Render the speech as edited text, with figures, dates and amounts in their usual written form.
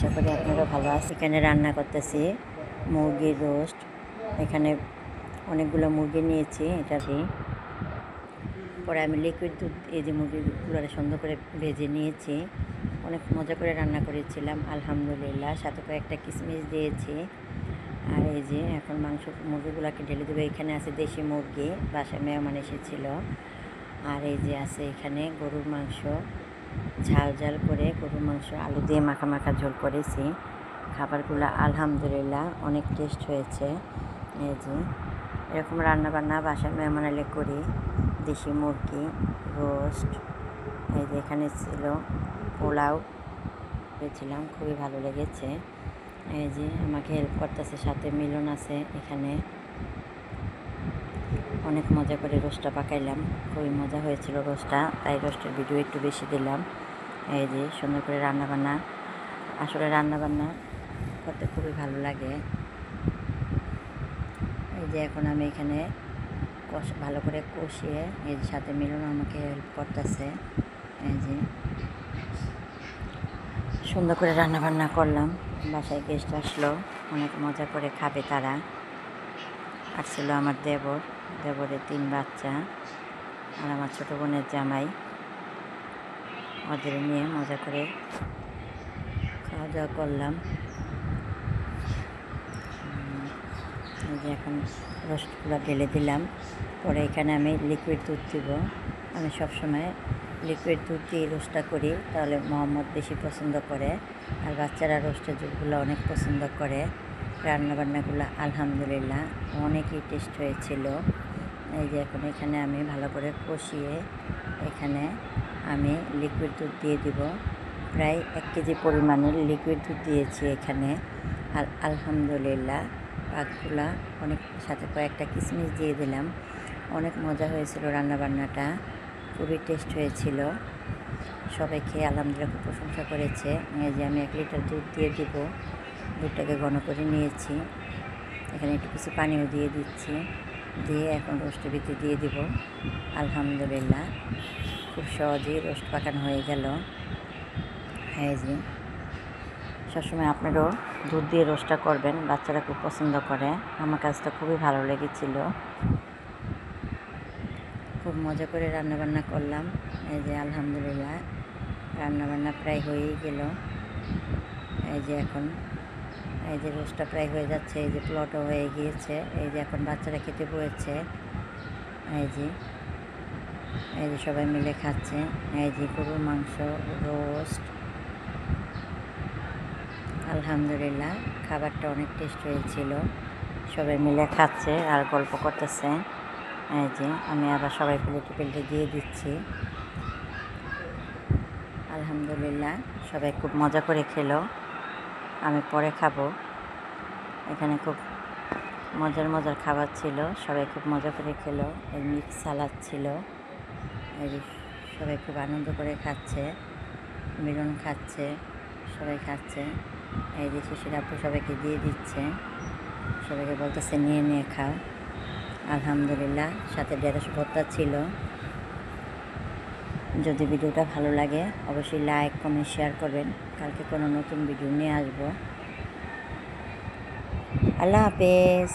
আশা করি আপনারা ভালো আছেন। এখানে রান্না করতেছি মুরগির রোস্ট। এখানে অনেকগুলো মুরগি নিয়েছি। এটাকে পরে আমি লিকুইড দুধ এই যে মুরগিগুলো সুন্দর করে ভেজে নিয়েছি। অনেক মজা করে রান্না করেছিলাম আলহামদুলিল্লাহ। সাথে কয়েকটা কিশমিশ দিয়েছি। আর এই যে এখন মুরগিগুলোকে ঢেলে দেবো। এখানে আছে দেশি মুরগি, বাসায় মেহমান এসেছিল। আর এই যে আছে এখানে গরুর মাংস, ঝাল ঝাল করে গরুর মাংস আলু দিয়ে মাখা মাখা ঝোল করেছি। খাবারগুলো আলহামদুলিল্লাহ অনেক টেস্ট হয়েছে। এই যে এরকম রান্নাবান্না বাসায় মেহমান এলে করি। দেশি মুরগি রোস্ট, এই যে এখানে ছিল পোলাও করেছিলাম, খুবই ভালো লেগেছে। এই যে আমাকে হেল্প করতেছে, সাথে মিলন আছে এখানে। অনেক মজা করে রোস্টটা পাকাইলাম, খুবই মজা হয়েছিল রোস্টটা, তাই রোস্টের ভিডিও একটু বেশি দিলাম। এই যে সুন্দর করে রান্নাবান্না, আসলে রান্নাবান্না করতে খুবই ভালো লাগে। এই যে এখন আমি এখানে ভালো করে কষিয়ে, এই সাথে মিলন আমাকে হেল্প করতেছে। এই যে সুন্দর করে রান্নাবান্না করলাম। বাসায় গেস্ট আসলো, অনেক মজা করে খাবে তারা। আসছিল আমার দেবরের 3 বাচ্চা আর আমার ছোটো বোনের জামাই। ওদের নিয়ে মজা করে খাওয়া দাওয়া করলাম। এই যে এখন রোস্টগুলো ঢেলে দিলাম। পরে এখানে আমি লিকুইড দুধ দিব। আমি সবসময় লিকুইড দুধ দিয়ে রোস্টটা করি, তাহলে মোহাম্মদ বেশি পছন্দ করে। আর বাচ্চারা রোস্টের দুধগুলো অনেক পছন্দ করে। রান্নাবান্নাগুলো আলহামদুলিল্লাহ অনেকই টেস্ট হয়েছিল। এই যে এখন এখানে আমি ভালো করে কষিয়ে এখানে আমি লিকুইড দুধ দিয়ে দিব। প্রায় 1 কেজি পরিমাণের লিকুইড দুধ দিয়েছি এখানে। আর আলহামদুলিল্লাহ পাকগুলা অনেক, সাথে কয়েকটা কিশমিশ দিয়ে দিলাম। অনেক মজা হয়েছিল রান্নাবান্নাটা, খুবই টেস্ট হয়েছিল। সবাই খেয়ে আলহামদুলিল্লাহ খুব প্রশংসা করেছে। এই যে আমি 1 লিটার দুধ দিয়ে দিব। দুধটাকে ঘন করে নিয়েছি। এখানে একটু কিছু পানিও দিয়ে দিচ্ছি, দিয়ে এখন রোস্টের ভিতরে দিয়ে দিব। আলহামদুলিল্লাহ খুব সহজেই রোস্ট পাকানো হয়ে গেল। এই যে সবসময় আপনারাও দুধ দিয়ে রোস্টটা করবেন, বাচ্চারা খুব পছন্দ করে। আমার কাজটা খুবই ভালো লেগেছিল। খুব মজা করে রান্নাবান্না করলাম। এই যে আলহামদুলিল্লাহ রান্নাবান্না প্রায় হয়েই গেল। এই যে এখন এই যে রোস্টটা প্রায় হয়ে যাচ্ছে। এই যে পোলাওটা হয়ে গিয়েছে। এই যে এখন বাচ্চারা খেতে বসেছে। এই যে সবাই মিলে খাচ্ছে। এই যে গরুর মাংস রোস্ট, আলহামদুলিল্লাহ খাবারটা অনেক টেস্ট হয়েছিল। সবাই মিলে খাচ্ছে আর গল্প করতেছে। এই যে আমি আবার সবাই প্লেটে দিয়ে দিচ্ছি। আলহামদুলিল্লাহ সবাই খুব মজা করে খেলো। আমি পরে খাবো। এখানে খুব মজার খাবার ছিল, সবাই খুব মজা করে খেলো। এই মিক্স সালাদ ছিল। এই সবাই খুব আনন্দ করে খাচ্ছে, মিলন খাচ্ছে, সবাই খাচ্ছে। এই যে শিশির আপু সবাইকে দিয়ে দিচ্ছে, সবাইকে বলতেছে নিয়ে নিয়ে খাও। আলহামদুলিল্লাহ সাথে ঢেঁড়স ভর্তা ছিল। যদি ভিডিওটা ভালো লাগে অবশ্যই লাইক কমেন্ট শেয়ার করবেন। কালকে কোনো নতুন ভিডিও নিয়ে আসবো। আল্লাহ হাফেজ।